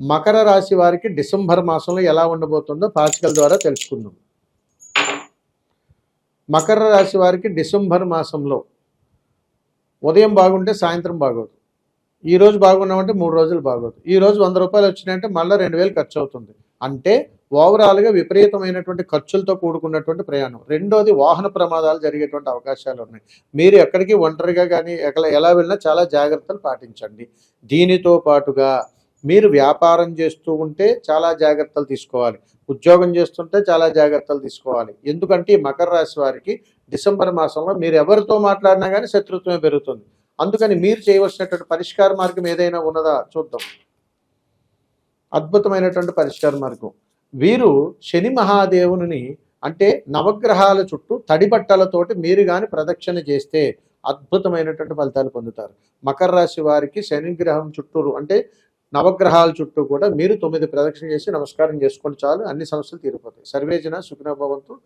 మకర రాశి వారికి డిసెంబర్ మాసంలో ఎలా ఉండబోతుందో పాచికల ద్వారా తెలుసుకుందాం. మకర రాశి వారికి డిసెంబర్ మాసంలో ఉదయం బాగుంటే సాయంత్రం బాగోదు. ఈ రోజు బాగున్నామంటే 3 రోజులు బాగోదు. ఈ రోజు 100 రూపాయలు వచ్చినాయంటే మళ్ళీ 2000 ఖర్చు అవుతుంది. అంటే ఓవరాల్గా విపరీతమైనటువంటి ఖర్చులతో కూడుకున్నటువంటి ప్రయాణం. రెండోది వాహన ప్రమాదాలు జరిగేటువంటి అవకాశాలు ఉన్నాయి. మీరు ఎక్కడికి ఒంటరిగా కానీ ఎలా వెళ్ళినా చాలా జాగ్రత్తలు పాటించండి. దీనితో పాటుగా మీరు వ్యాపారం చేస్తూ ఉంటే చాలా జాగ్రత్తలు తీసుకోవాలి. ఉద్యోగం చేస్తుంటే చాలా జాగ్రత్తలు తీసుకోవాలి. ఎందుకంటే ఈ మకర రాశి వారికి డిసెంబర్ మాసంలో మీరు ఎవరితో మాట్లాడినా కానీ శత్రుత్వమే పెరుగుతుంది. అందుకని మీరు చేయవలసినటువంటి పరిష్కార మార్గం ఏదైనా ఉన్నదా చూద్దాం. అద్భుతమైనటువంటి పరిష్కార మార్గం. వీరు శని మహాదేవుని అంటే నవగ్రహాల చుట్టూ తడి బట్టలతోటి మీరు కానీ ప్రదక్షిణ చేస్తే అద్భుతమైనటువంటి ఫలితాలు పొందుతారు. మకర రాశి వారికి శని గ్రహం చుట్టూరు అంటే నవగ్రహాల చుట్టూ కూడా మీరు 9 ప్రదక్షిణ చేసి నమస్కారం చేసుకోండి చాలు, అన్ని సమస్యలు తీరిపోతాయి. సర్వేజన సుఖినో భవంతు.